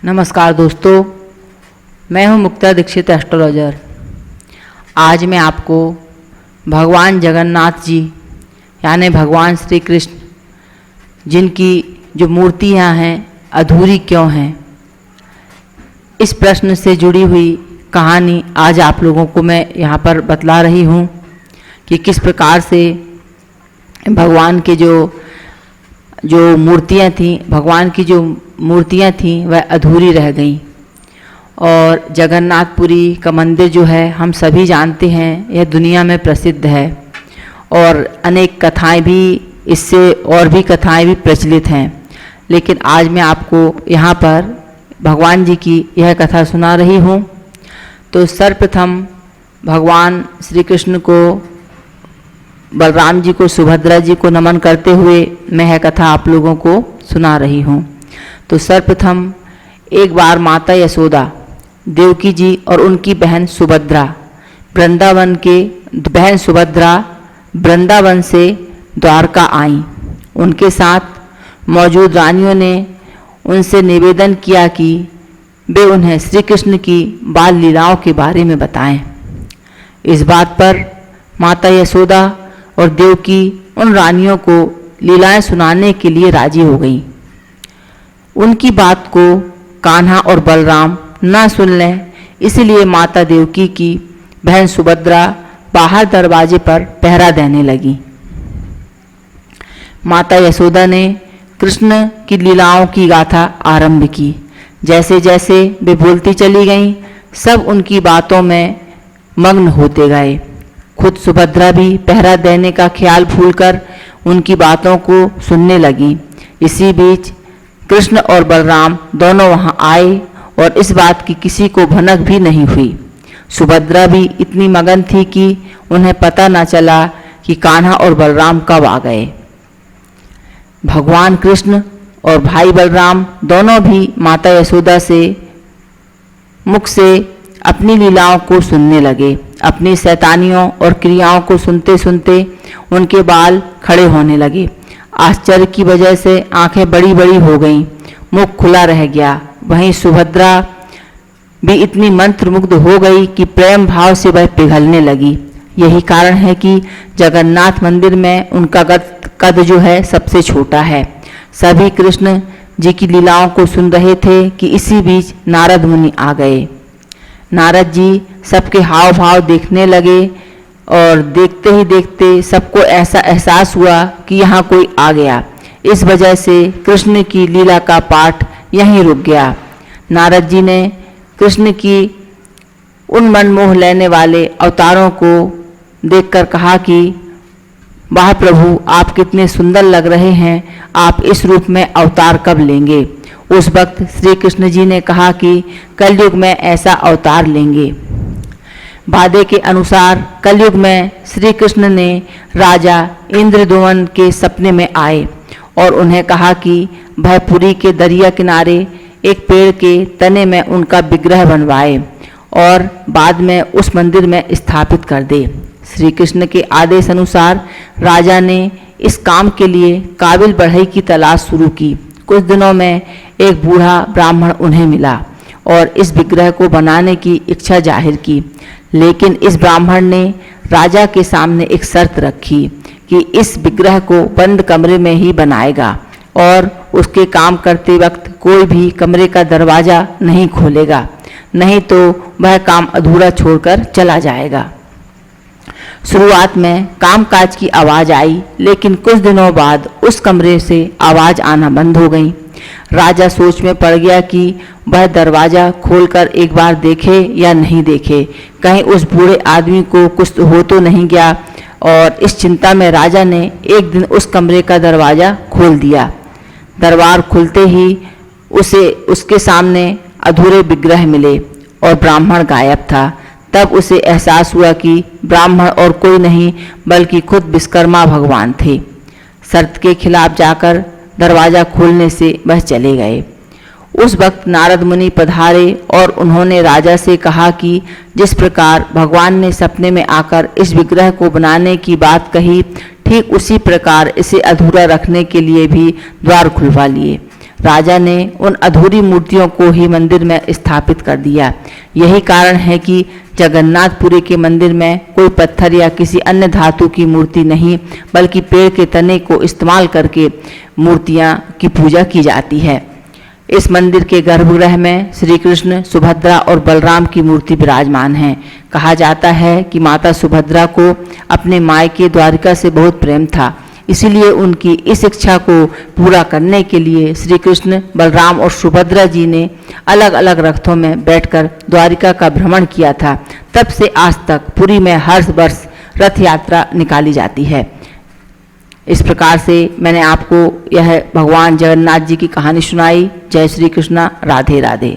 नमस्कार दोस्तों, मैं हूं मुक्ता दीक्षित एस्ट्रोलॉजर। आज मैं आपको भगवान जगन्नाथ जी यानी भगवान श्री कृष्ण, जिनकी जो मूर्तियां हैं अधूरी क्यों हैं, इस प्रश्न से जुड़ी हुई कहानी आज आप लोगों को मैं यहाँ पर बतला रही हूँ कि किस प्रकार से भगवान के जो मूर्तियाँ थीं, भगवान की जो मूर्तियाँ थीं वह अधूरी रह गईं। और जगन्नाथपुरी का मंदिर जो है हम सभी जानते हैं, यह दुनिया में प्रसिद्ध है और अनेक कथाएं भी, इससे और भी कथाएं भी प्रचलित हैं। लेकिन आज मैं आपको यहाँ पर भगवान जी की यह कथा सुना रही हूँ। तो सर्वप्रथम भगवान श्री कृष्ण को, बलराम जी को, सुभद्रा जी को नमन करते हुए मैं यह कथा आप लोगों को सुना रही हूँ। तो सर्वप्रथम एक बार माता यशोदा, देवकी जी और उनकी बहन सुभद्रा वृंदावन से द्वारका आईं। उनके साथ मौजूद रानियों ने उनसे निवेदन किया कि वे उन्हें श्री कृष्ण की बाल लीलाओं के बारे में बताएं। इस बात पर माता यशोदा और देवकी उन रानियों को लीलाएं सुनाने के लिए राजी हो गईं। उनकी बात को कान्हा और बलराम न सुन लें, इसलिए माता देवकी की बहन सुभद्रा बाहर दरवाजे पर पहरा देने लगी। माता यशोदा ने कृष्ण की लीलाओं की गाथा आरंभ की। जैसे जैसे वे बोलती चली गईं, सब उनकी बातों में मग्न होते गए। खुद सुभद्रा भी पहरा देने का ख्याल भूलकर उनकी बातों को सुनने लगी। इसी बीच कृष्ण और बलराम दोनों वहां आए और इस बात की किसी को भनक भी नहीं हुई। सुभद्रा भी इतनी मगन थी कि उन्हें पता न चला कि कान्हा और बलराम कब आ गए। भगवान कृष्ण और भाई बलराम दोनों भी माता यशोदा से मुख से अपनी लीलाओं को सुनने लगे। अपनी शैतानियों और क्रियाओं को सुनते सुनते उनके बाल खड़े होने लगे। आश्चर्य की वजह से आंखें बड़ी बड़ी हो गईं, मुख खुला रह गया। वहीं सुभद्रा भी इतनी मंत्रमुग्ध हो गई कि प्रेम भाव से वह पिघलने लगी। यही कारण है कि जगन्नाथ मंदिर में उनका कद जो है सबसे छोटा है। सभी कृष्ण जी की लीलाओं को सुन रहे थे कि इसी बीच नारद मुनि आ गए। नारद जी सबके हाव भाव देखने लगे और देखते ही देखते सबको ऐसा एहसास हुआ कि यहाँ कोई आ गया। इस वजह से कृष्ण की लीला का पाठ यहीं रुक गया। नारद जी ने कृष्ण की उन मनमोह लेने वाले अवतारों को देखकर कहा कि वाह प्रभु, आप कितने सुंदर लग रहे हैं, आप इस रूप में अवतार कब लेंगे। उस वक्त श्री कृष्ण जी ने कहा कि कलयुग में ऐसा अवतार लेंगे। वादे के अनुसार कलयुग में श्री कृष्ण ने राजा इंद्रद्युम्न के सपने में आए और उन्हें कहा कि वह पुरी के दरिया किनारे एक पेड़ के तने में उनका विग्रह बनवाए और बाद में उस मंदिर में स्थापित कर दे। श्री कृष्ण के आदेश अनुसार राजा ने इस काम के लिए काबिल बढ़ई की तलाश शुरू की। कुछ दिनों में एक बूढ़ा ब्राह्मण उन्हें मिला और इस विग्रह को बनाने की इच्छा जाहिर की। लेकिन इस ब्राह्मण ने राजा के सामने एक शर्त रखी कि इस विग्रह को बंद कमरे में ही बनाएगा और उसके काम करते वक्त कोई भी कमरे का दरवाज़ा नहीं खोलेगा, नहीं तो वह काम अधूरा छोड़कर चला जाएगा। शुरुआत में कामकाज की आवाज़ आई, लेकिन कुछ दिनों बाद उस कमरे से आवाज़ आना बंद हो गई। राजा सोच में पड़ गया कि वह दरवाज़ा खोलकर एक बार देखे या नहीं देखे, कहीं उस बूढ़े आदमी को कुछ हो तो नहीं गया। और इस चिंता में राजा ने एक दिन उस कमरे का दरवाज़ा खोल दिया। दरबार खुलते ही उसके सामने अधूरे विग्रह मिले और ब्राह्मण गायब था। तब उसे एहसास हुआ कि ब्राह्मण और कोई नहीं बल्कि खुद विश्वकर्मा भगवान थे। शर्त के खिलाफ जाकर दरवाज़ा खोलने से वह चले गए। उस वक्त नारद मुनि पधारे और उन्होंने राजा से कहा कि जिस प्रकार भगवान ने सपने में आकर इस विग्रह को बनाने की बात कही, ठीक उसी प्रकार इसे अधूरा रखने के लिए भी द्वार खुलवा लिए। राजा ने उन अधूरी मूर्तियों को ही मंदिर में स्थापित कर दिया। यही कारण है कि जगन्नाथपुरी के मंदिर में कोई पत्थर या किसी अन्य धातु की मूर्ति नहीं, बल्कि पेड़ के तने को इस्तेमाल करके मूर्तियां की पूजा की जाती है। इस मंदिर के गर्भगृह में श्री कृष्ण, सुभद्रा और बलराम की मूर्ति विराजमान है। कहा जाता है कि माता सुभद्रा को अपने मायके द्वारिका से बहुत प्रेम था, इसीलिए उनकी इस इच्छा को पूरा करने के लिए श्री कृष्ण, बलराम और सुभद्रा जी ने अलग अलग रथों में बैठकर द्वारिका का भ्रमण किया था। तब से आज तक पुरी में हर वर्ष रथ यात्रा निकाली जाती है। इस प्रकार से मैंने आपको यह भगवान जगन्नाथ जी की कहानी सुनाई। जय श्री कृष्णा, राधे राधे।